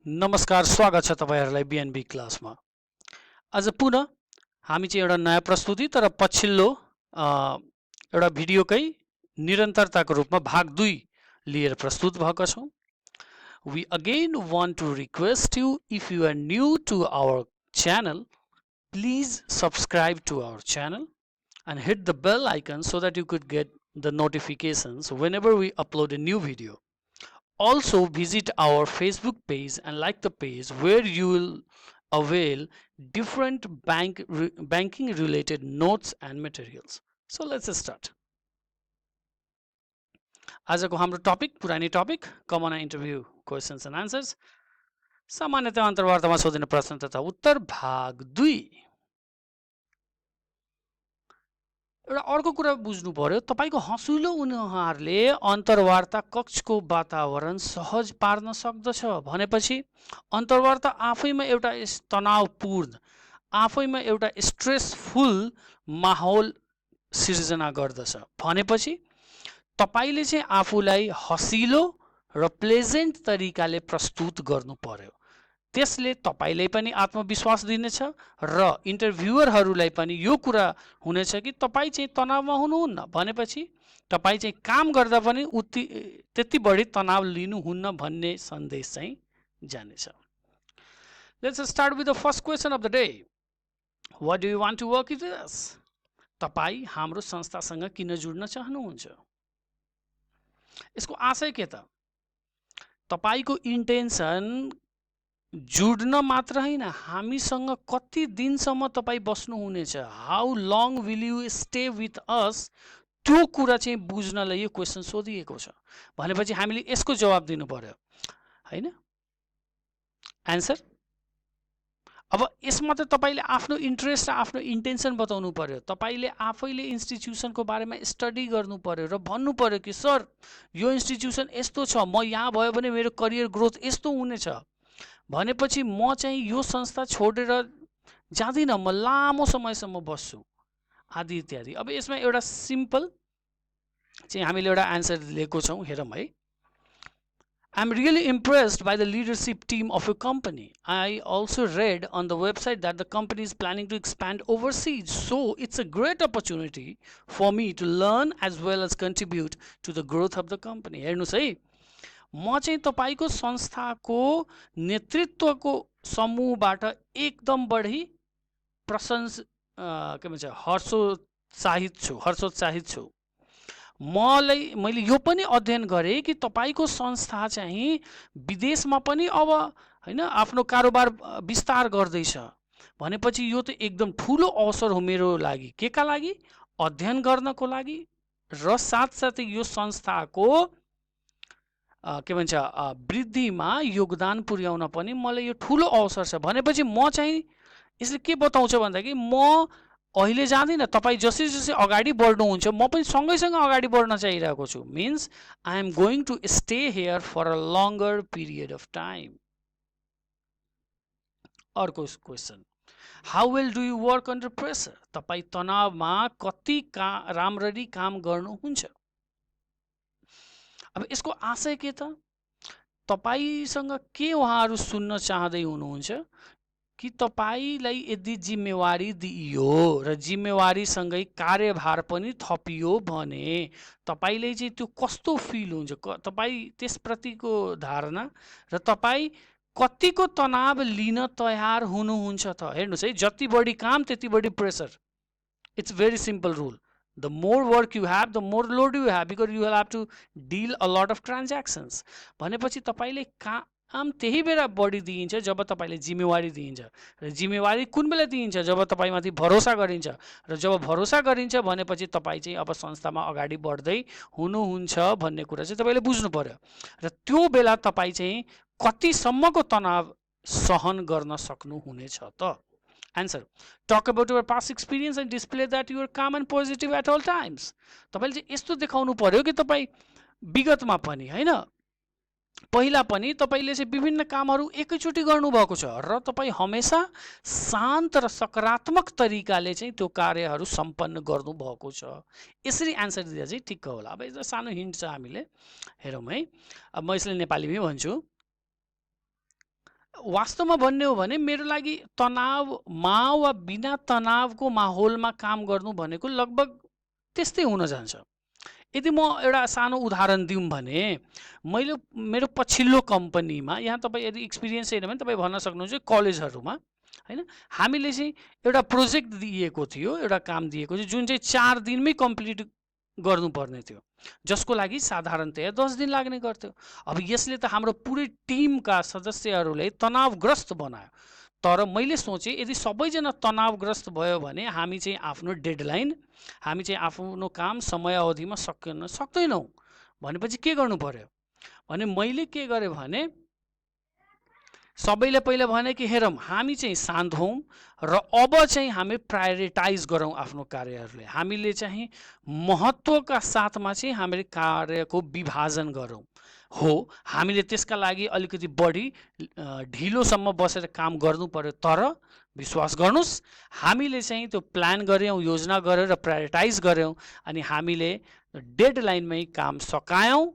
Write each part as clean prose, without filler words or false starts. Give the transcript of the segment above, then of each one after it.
नमस्कार, स्वागत छ तपाईहरुलाई बीएनबी क्लासमा। आज पुनः हामी चाहिँ एउटा नयाँ प्रस्तुति तर पछिल्लो एउटा भिडियोकै निरन्तरताको रूपमा भाग 2 लिएर प्रस्तुत भएका छौं। We again want to request you, if you are new to our channel, please subscribe to our channel and hit the bell icon so that you could get the notifications whenever we upload a new video. Also visit our Facebook page and like the page where you will avail different banking related notes and materials. So let's start. आजको हाम्रो topic पुरानी topic common interview questions and answers सामान्यतः अन्तर्वार्तामा सोधिने प्रश्न तथा उत्तर भाग 2। एउटा अर्को कुरा बुझ्नु पर्यो, तपाईको हँसुलो अनुहारले अन्तर्वार्ता कक्षको वातावरण सहज पार्न सक्दछ भनेपछि अन्तर्वार्ता आफैमा एउटा तनावपूर्ण, आफैमा एउटा स्ट्रेसफुल माहौल सिर्जना गर्दछ भनेपछि तपाईले चाहिँ आफूलाई हँसिलो र प्लेजेन्ट तरिकाले प्रस्तुत गर्नु पर्यो। त्यसले तपाईलाई पनि आत्मविश्वास दिनेछ र इन्टरभ्युअरहरूलाई पनि यो कुरा हुनेछ कि तपाई चाहिँ तनावमा हुनुहुन्न भनेपछि तपाई चाहिँ काम गर्दा पनि त्यति बढी तनाव लिनुहुन्न भन्ने सन्देश चाहिँ जानेछ। Let's start with the first question of the day. What do you want to work with us? तपाई हाम्रो संस्थासँग किन जुड्न चाहनुहुन्छ? यसको आशय के त? तपाईको इन्टेन्सन जुड्न मात्र हैन, हामीसँग कति दिनसम्म तपाई बस्नुहुनेछ, how long will you stay with us, त्यो कुरा चाहिँ बुझ्नलाई यो क्वेशन सोधिएको छ भनेपछि हामीले यसको जवाब दिनु पर्यो हैन? आन्सर। अब यसमा त तपाईले आफ्नो इन्ट्रेस्ट र आफ्नो इन्टेन्सन बताउनु पर्यो। तपाईले आफैले इन्स्टिट्युसनको बारेमा स्टडी गर्नु पर्यो र भन्नु पर्यो कि सर यो इन्स्टिट्युसन यस्तो छ, म यहाँ भयो भने मेरो करियर ग्रोथ यस्तो हुनेछ भनेपछि म चाहिँ यो संस्था छोडेर जादिन, म लामो समयसम्म बस्छु आदि इत्यादि। अब यसमा एउटा सिम्पल चाहिँ हामीले एउटा आन्सर लिएको छौं, हेरौं है। I'm really impressed by the leadership team of your company. I also read on the website that the company is planning to expand overseas. So it's a great opportunity for me to learn as well as contribute to the growth of the company. हेर्नुस् है, म चाहिँ तपाईको संस्थाको नेतृत्वको समूहबाट एकदम बढी के भन्छ हर्षोत्साहित छु। मैले यो पनि अध्ययन गरेँ कि तपाईको संस्था चाहिँ विदेशमा पनि अब हैन आफ्नो कारोबार विस्तार गर्दैछ भनेपछि यो त एकदम ठूलो अवसर हो मेरो लागि। के का लागि? अध्ययन गर्नको लागि र साथसाथै यो संस्थाको के भन्छ वृद्धिमा योगदान पुर्याउन पनि मलाई यो ठूलो अवसर छ भनेपछि म चाहिँ यसले के बताउँछ भन्दा कि म अहिले जाँदिन, तपाई जसै जसै अगाडि बढ्नुहुन्छ म पनि सँगैसँगै अगाडि बढ्न चाहिरहेको छु। Means I am going to stay here for a longer period of time. अर्को question, how well do you work under pressure? तपाई तनावमा कति राम्ररी काम गर्नुहुन्छ? अब यसको आशय के त? तपाईसँग के उहाँहरू सुन्न चाहदै हुनुहुन्छ कि तपाईलाई यदि जिम्मेवारी दिइयो र जिम्मेवारीसँगै कार्यभार पनि थपियो भने तपाईले चाहिँ त्यो कस्तो फिल हुन्छ, तपाई त्यसप्रतिको धारणा र तपाई कतिको तनाव लिन तयार हुनुहुन्छ त? हेर्नुस् है, जति बढी काम त्यति बढी pressure. It's very simple rule. The more work you have, the more load you have, because you will have to deal a lot of transactions. भनेपछि तपाईले काम त्यही बेला बढी दिइन्छ जब तपाईले जिम्मेवारी दिइन्छ र जिम्मेवारी कुन बेला दिइन्छ? जब तपाईमाथि भरोसा गरिन्छ र जब भरोसा गरिन्छ भनेपछि तपाई चाहिँ अब संस्थामा अगाडि बढ्दै हुनुहुन्छ भन्ने कुरा चाहिँ तपाईले बुझ्नु पर्यो र त्यो बेला तपाई चाहिँ कतिसम्मको तनाव सहन गर्न सक्नुहुनेछ त? Answer. Talk about your past experience and display that you are calm and positive at all times. तपाईले चाहिँ यस्तो देखाउनु पर्यो कि तपाई विगतमा पनि हैन पहिला पनि तपाईले चाहिँ विभिन्न कामहरू एकैचोटी गर्नुभएको छ र तपाई हमेशा शान्त र सकारात्मक तरिकाले चाहिँ त्यो कार्यहरू सम्पन्न गर्नुभएको छ। यसरी आन्सर दिँदा चाहिँ ठिक्क होला। अब यो सानो हिन्ट छ, हामीले हेरौँ है। अब म यसले नेपालीमै भन्छु। वास्तवमा भन्ने हो भने मेरो लागि तनावमा वा बिना तनावको माहौलमा काम गर्नु भनेको लगभग त्यस्तै हुन जान्छ। यदि म एउटा सानो उदाहरण दिउँ भने मैले मेरो पछिल्लो कम्पनीमा, यहाँ तपाईँ यदि एक्सपिरियन्स छैन भने तपाईँ भन्न सक्नुहुन्छ कलेजहरूमा होइन, हामीले चाहिँ एउटा प्रोजेक्ट दिएको थियो, एउटा काम दिएको थियो जुन चाहिँ 4 दिनमै कम्प्लिट गर्नुपर्ने थियो, जसको लागि साधारणतया 10 दिन लाग्ने गर्थ्यो। अब यसले त हाम्रो पुरै टिमका सदस्यहरूलाई तनावग्रस्त बनायो। तर मैले सोचेँ यदि सबैजना तनावग्रस्त भयो भने हामी चाहिँ आफ्नो डेडलाइन, हामी चाहिँ आफ्नो काम समय अवधिमा सक्दैनौँ भनेपछि के गर्नु पर्यो भने मैले के गरेँ भने सबैले पहिला भने कि हेरौँ हामी चाहिँ शान्त हौँ र अब चाहिँ हामी प्रायोरिटाइज गरौँ आफ्नो कार्यहरूलाई। हामीले चाहिँ महत्त्वका साथमा चाहिँ हामीले कार्यको विभाजन गरौँ। हो, हामीले त्यसका लागि अलिकति बढी ढिलोसम्म बसेर काम गर्नु पर्यो, तर विश्वास गर्नुहोस् हामीले चाहिँ त्यो प्लान गऱ्यौँ, योजना गऱ्यौँ र प्रायोरिटाइज गऱ्यौँ अनि हामीले डेडलाइनमै काम सकायौँ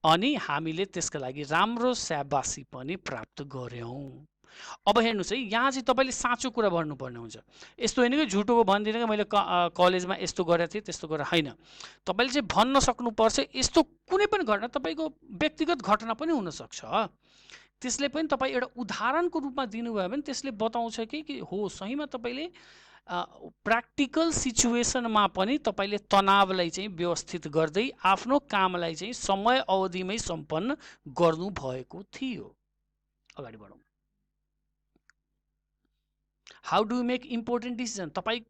अनि हामीले त्यसका लागि राम्रो स्याबासी पनि प्राप्त गऱ्यौँ। अब हेर्नुहोस् है, यहाँ चाहिँ तपाईँले साँचो कुरा भन्नुपर्ने हुन्छ। यस्तो होइन कि झुटोको भन्दिनँ कि मैले कलेजमा यस्तो गरेको थिएँ त्यस्तो गरेर, होइन। तपाईँले चाहिँ भन्न सक्नुपर्छ यस्तो कुनै पनि घटना, तपाईँको व्यक्तिगत घटना पनि हुनसक्छ, त्यसले पनि तपाईँ एउटा उदाहरणको रूपमा दिनुभयो भने त्यसले बताउँछ कि हो सहीमा तपाईँले प्र्याक्टिकल सिचुएसनमा पनि तपाईँले तनावलाई चाहिँ व्यवस्थित गर्दै आफ्नो कामलाई चाहिँ समय अवधिमै सम्पन्न गर्नुभएको थियो। अगाडि बढौँ। How do make important decision, तपाईँ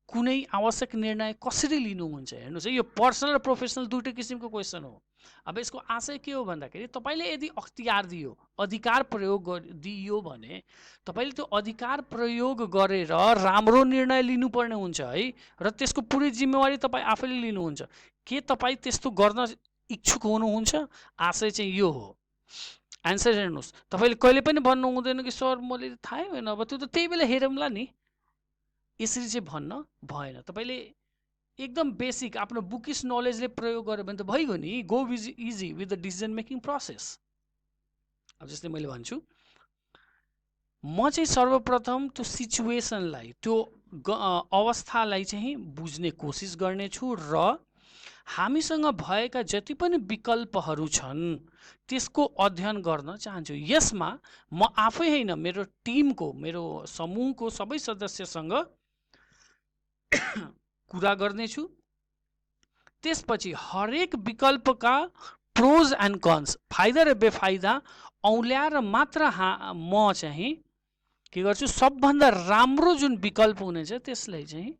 कुनै आवश्यक निर्णय कसरी लिनुहुन्छ। हेर्नुहोस् है, यो पर्सनल र प्रोफेसनल दुईटै किसिमको क्वेसन हो। अब यसको आशय के हो भन्दाखेरि तपाईँले यदि अख्तियार दियो, अधिकार प्रयोग दियो भने तपाईँले त्यो अधिकार प्रयोग गरेर राम्रो निर्णय लिनुपर्ने हुन्छ है, र त्यसको पुरै जिम्मेवारी तपाईँ आफैले लिनुहुन्छ। के तपाईँ त्यस्तो गर्न इच्छुक हुनुहुन्छ? आशय चाहिँ यो हो। एन्सर हेर्नुहोस्, तपाईँले कहिले पनि भन्नु हुँदैन कि सर मैले थाहै होइन, अब त्यो त त्यही बेला हेरौँला नि, यसरी चाहिँ भन्न भएन। तपाईँले एकदम बेसिक आफ्नो बुकिस नलेजले प्रयोग गर्यो भने त भइगयो नि। Go easy with the decision making process. अब जस्तै मैले भन्छु, म चाहिँ सर्वप्रथम त्यो सिचुएसनलाई, त्यो अवस्थालाई चाहिँ बुझ्ने कोसिस गर्नेछु र हामीसँग भएका जति पनि विकल्पहरू छन् त्यसको अध्ययन गर्न चाहन्छु। यसमा म आफै होइन, मेरो टिमको, मेरो समूहको सबै सदस्यसँग कुरा गर्नेछु। त्यसपछि हरेक विकल्पका प्रोज एन्ड कन्स, फाइदा र बेफाइदा औल्याएर मात्र म चाहिँ के गर्छु, सबभन्दा राम्रो जुन विकल्प हुनेछ त्यसलाई चाहिँ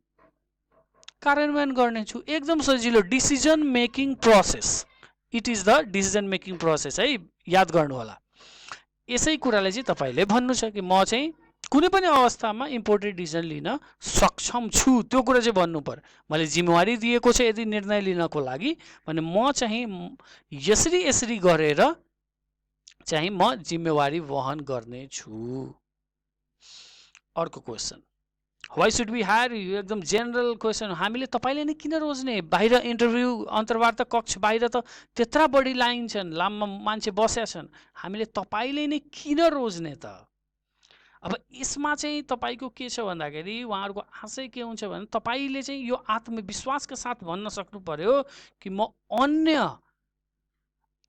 कार्यान्वयन गर्नेछु। एकदम सजिलो, decision making process. It is the decision making process है, याद गर्नु होला। यसै कुरालाई चाहिँ तपाईँले भन्नु छ कि म चाहिँ कुनै पनि अवस्थामा इम्पोर्टेन्ट डिसिजन लिन सक्षम छु, त्यो कुरा चाहिँ भन्नु पर्यो। मैले जिम्मेवारी दिएको छ यदि निर्णय लिनको लागि भने म चाहिँ यसरी यसरी गरेर चाहिँ म जिम्मेवारी वहन गर्नेछु। अर्को question, why should be hire you, एकदम जेनरल क्वेसन। हामीले तपाईँले नै किन रोज्ने? बाहिर इन्टरभ्यू अन्तर्वार्ता कक्ष बाहिर त त्यत्रा बढी लाइन छन्, लाममा मान्छे बसेका छन्, हामीले तपाईँले नै किन रोज्ने त? अब यसमा चाहिँ तपाईँको के छ भन्दाखेरि उहाँहरूको आशय के हुन्छ भने तपाईँले चाहिँ यो आत्मविश्वासका साथ भन्न सक्नु पर्यो कि म अन्य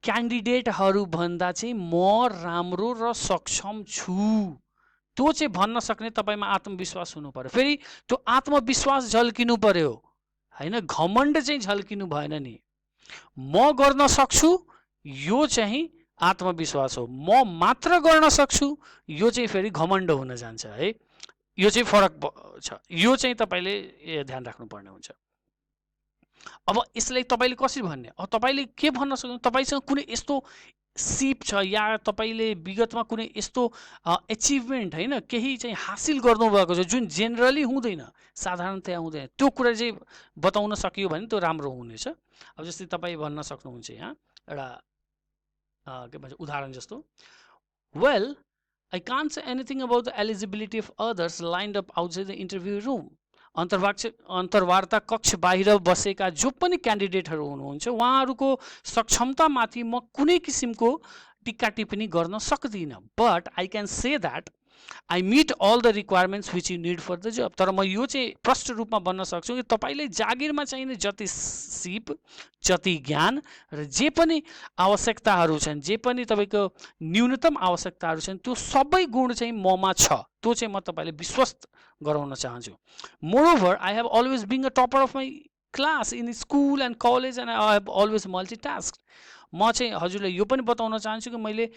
क्यान्डिडेटहरू भन्दा चाहिँ म राम्रो र सक्षम छु। त्यो चाहिँ भन्न सक्ने तपाईँमा आत्मविश्वास हुनु पर्यो। फेरि त्यो आत्मविश्वास झल्किनु पर्यो होइन, घमण्ड चाहिँ झल्किनु भएन नि। म गर्न सक्छु यो चाहिँ आत्मविश्वास हो, म मात्र गर्न सक्छु यो चाहिँ फेरि घमण्ड हुन जान्छ है। यो चाहिँ फरक छ, यो चाहिँ तपाईँले ध्यान राख्नुपर्ने हुन्छ। अब यसलाई तपाईँले कसरी भन्ने? अब तपाईँले के भन्न सक्नुहुन्छ? तपाईँसँग कुनै यस्तो सिप छ या तपाईँले विगतमा कुनै यस्तो एचिभमेन्ट होइन, केही चाहिँ हासिल गर्नुभएको छ जुन जेनरली हुँदैन, साधारणतया हुँदैन, त्यो कुरा चाहिँ बताउन सकियो भने त्यो राम्रो हुनेछ। अब जस्तै तपाईँ भन्न सक्नुहुन्छ यहाँ एउटा के भन्छ उदाहरण जस्तो, well I can't say anything about the eligibility of others lined up outside the interview room. अन्तर्वार्ता कक्ष बाहिर बसेका जो पनि क्यान्डिडेटहरू हुनुहुन्छ उहाँहरूको सक्षमतामाथि म कुनै किसिमको टिक्का टिप्पणी गर्न सक्दिनँ, but I can say that I meet all the requirements which you need for the job. तर म यो चाहिँ प्रष्ट रूपमा भन्न सक्छु कि तपाईँले जागिरमा चाहिने जति सिप, जति ज्ञान र जे पनि आवश्यकताहरू छन्, जे पनि तपाईँको न्यूनतम आवश्यकताहरू छन्, त्यो सबै गुण चाहिँ ममा छ। त्यो चाहिँ म तपाईँले विश्वस्त गराउन चाहन्छु। Moreover I have always been a topper of my class in school and college and I have always multitask. म चाहिँ हजुरलाई यो पनि बताउन चाहन्छु कि मैले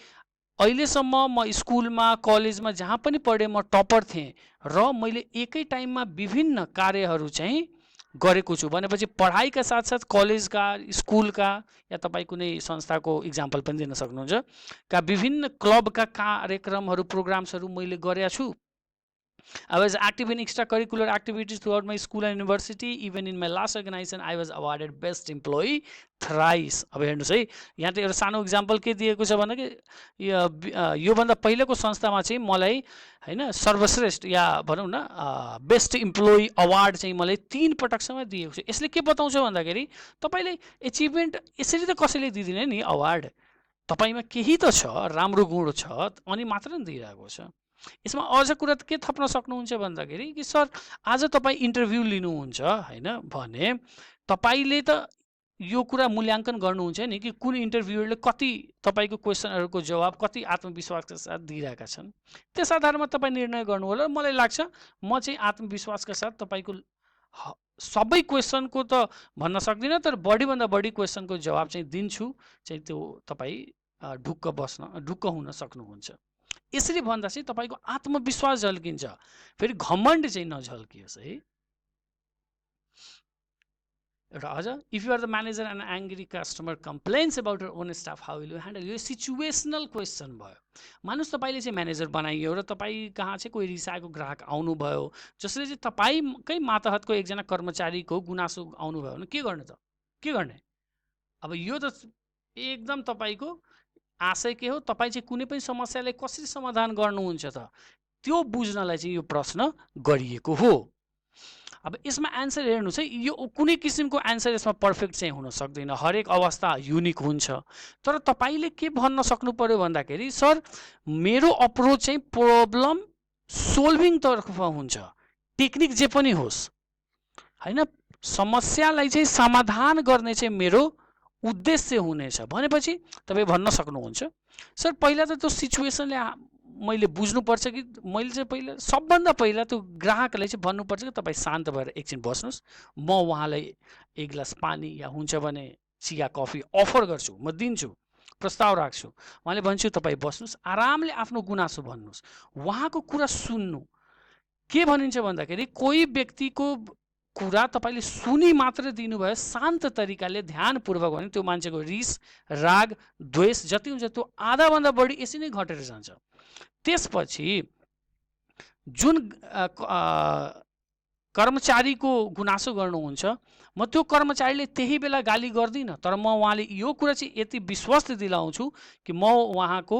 अहिलेसम्म म स्कुलमा कलेजमा जहाँ पनि पढेँ म टपर थिएँ र मैले एकै टाइममा विभिन्न कार्यहरू चाहिँ गरेको छु। भनेपछि पढाइका साथसाथ कलेजका, स्कुलका या तपाईँ कुनै संस्थाको इक्जाम्पल पनि दिन सक्नुहुन्छ का विभिन्न क्लबका कार्यक्रमहरू, प्रोग्राम्सहरू मैले गरेका छु। I was active in extracurricular activities throughout my school and university. Even in my last organization, I was awarded best employee thrice. अब हेर्नुहोस् है, यहाँ त एउटा सानो इक्जाम्पल के दिएको छ भने कि योभन्दा पहिलेको संस्थामा चाहिँ मलाई होइन सर्वश्रेष्ठ या भनौँ न बेस्ट इम्प्लोइ अवार्ड चाहिँ मलाई 3 पटकसम्म दिएको छ। यसले के बताउँछ भन्दाखेरि तपाईँले एचिभमेन्ट यसरी त कसैले दिँदैन नि अवार्ड, तपाईँमा केही त छ, राम्रो गुण छ अनि मात्र नि दिइरहेको छ। यसमा अझ कुरा के थप्न सक्नुहुन्छ भन्दाखेरि कि सर आज तपाईँ इन्टरभ्यू लिनुहुन्छ होइन भने तपाईँले त यो कुरा मूल्याङ्कन गर्नुहुन्छ नि कि कुन इन्टरभ्युअरले कति तपाईँको क्वेसनहरूको जवाब कति आत्मविश्वासका साथ दिइरहेका छन्। त्यस आधारमा तपाईँ निर्णय गर्नु होला। मलाई लाग्छ म चाहिँ आत्मविश्वासका साथ तपाईँको सबै क्वेसनको त भन्न सक्दिनँ, तर बढीभन्दा बढी क्वेसनको जवाब चाहिँ दिन्छु, चाहिँ त्यो तपाईँ ढुक्क हुन सक्नुहुन्छ। यसरी भन्दा चाहिँ तपाईँको आत्मविश्वास झल्किन्छ, फेरि घमण्ड चाहिँ नझल्कियोस् है। एउटा अझ, if you are the manager and angry customer complains about your own staff, how will you handle? यो सिचुएसनल क्वेसन भयो। मानुस् तपाईँले चाहिँ म्यानेजर बनाइयो र तपाईँ कहाँ चाहिँ कोही रिसाएको ग्राहक आउनुभयो, जसले चाहिँ तपाईँकै मातहतको एकजना कर्मचारीको गुनासो आउनुभयो भने के गर्ने त? के गर्ने? अब यो त एकदम तपाईँको आशय के हो, तपाईँ चाहिँ कुनै पनि समस्यालाई कसरी समाधान गर्नुहुन्छ त, त्यो बुझ्नलाई चाहिँ यो प्रश्न गरिएको हो। अब यसमा एन्सर हेर्नुहोस् है, यो कुनै किसिमको एन्सर यसमा पर्फेक्ट चाहिँ हुन सक्दैन, हरेक अवस्था युनिक हुन्छ। तर तपाईँले के भन्न सक्नु पर्यो भन्दाखेरि सर मेरो अप्रोच चाहिँ प्रब्लम सोल्भिङ तर्फ हुन्छ, टेक्निक जे पनि होस् होइन, समस्यालाई चाहिँ समाधान गर्ने चाहिँ मेरो उद्देश्य हुनेछ भनेपछि तपाईँ भन्न सक्नुहुन्छ सर पहिला त त्यो सिचुएसनले मैले बुझ्नुपर्छ कि मैले चाहिँ पहिला सबभन्दा पहिला त्यो ग्राहकलाई चाहिँ भन्नुपर्छ कि तपाईँ शान्त भएर एकछिन बस्नुहोस्, म उहाँलाई एक गिलास पानी या हुन्छ भने चिया कफी अफर गर्छु, म दिन्छु, प्रस्ताव राख्छु। उहाँले भन्छु तपाईँ बस्नुहोस्, आरामले आफ्नो गुनासो भन्नुहोस्, उहाँको कुरा सुन्नु। के भनिन्छ भन्दाखेरि कोही व्यक्तिको कुरा तपाईँले सुनि मात्र दिनुभयो शान्त तरिकाले ध्यानपूर्वक भने त्यो मान्छेको रिस, राग, द्वेष जति हुन्छ त्यो आधाभन्दा बढी यसै नै घटेर जान्छ। त्यसपछि जुन कर्मचारीको गुनासो गर्नुहुन्छ, म त्यो कर्मचारीले त्यही बेला गाली गर्दिनँ, तर म उहाँले यो कुरा चाहिँ यति विश्वास दिलाउँछु कि म उहाँको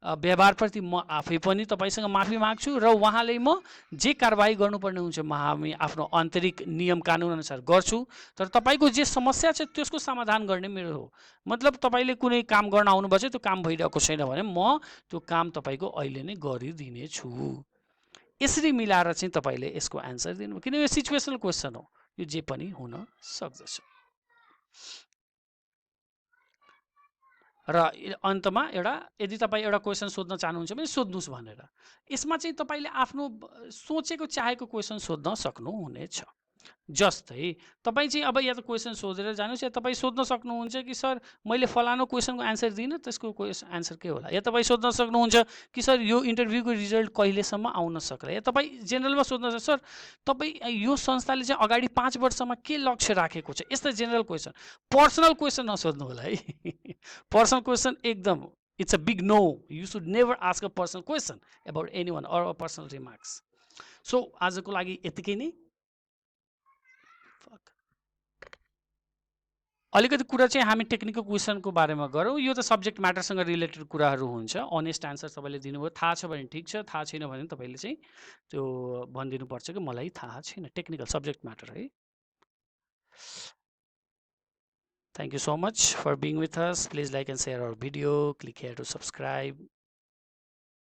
व्यवहारप्रति म आफै पनि तपाईँसँग माफी माग्छु र उहाँले म जे कारबाही गर्नुपर्ने हुन्छ हामी आफ्नो आन्तरिक नियम कानुन अनुसार गर्छु। तर तपाईँको जे समस्या छ त्यसको समाधान गर्ने मेरो हो। मतलब तपाईँले कुनै काम गर्न आउनुभएको छ, त्यो काम भइरहेको छैन भने म त्यो काम तपाईँको अहिले नै गरिदिनेछु। यसरी मिलाएर चाहिँ तपाईँले यसको एन्सर दिनु, किन यो सिचुएसनल क्वेसन हो, यो जे पनि हुन सक्दछ। र अन्तमा एउटा यदि तपाईँ एउटा क्वेसन सोध्न चाहनुहुन्छ भने सोध्नुहोस् भनेर, यसमा चाहिँ तपाईँले आफ्नो सोचेको चाहेको क्वेसन सोध्न सक्नुहुनेछ। जस्तै तपाईँ चाहिँ अब या त क्वेसन सोधेर जानुहोस् या तपाईँ सोध्न सक्नुहुन्छ कि सर मैले फलानु क्वेसनको एन्सर दिइनँ, त्यसको क्वेसन एन्सर के होला, या तपाईँ सोध्न सक्नुहुन्छ कि सर यो इन्टरभ्यूको रिजल्ट कहिलेसम्म आउन सक्ला, या तपाईँ जेनरलमा सोध्न सर तपाईँ यो संस्थाले चाहिँ अगाडि 5 वर्षमा के लक्ष्य राखेको छ, यस्ता जेनरल क्वेसन। पर्सनल क्वेसन नसोध्नु होला है। पर्सनल क्वेसन एकदम it's a big no, you should never ask a personal question about any one or personal remarks. So आजको लागि यतिकै नै। अलिकति कुरा चाहिँ हामी टेक्निकल क्वेसनको बारेमा गरौँ। यो त सब्जेक्ट म्याटरसँग रिलेटेड कुराहरू हुन्छ। अनेस्ट आन्सर तपाईँले दिनुभयो, थाहा छ भने ठिक छ, थाहा छैन भने तपाईँले चाहिँ त्यो भनिदिनुपर्छ कि मलाई थाहा छैन, टेक्निकल सब्जेक्ट म्याटर है। Thank you so much for being with us. Please like and share our video. Click here to subscribe.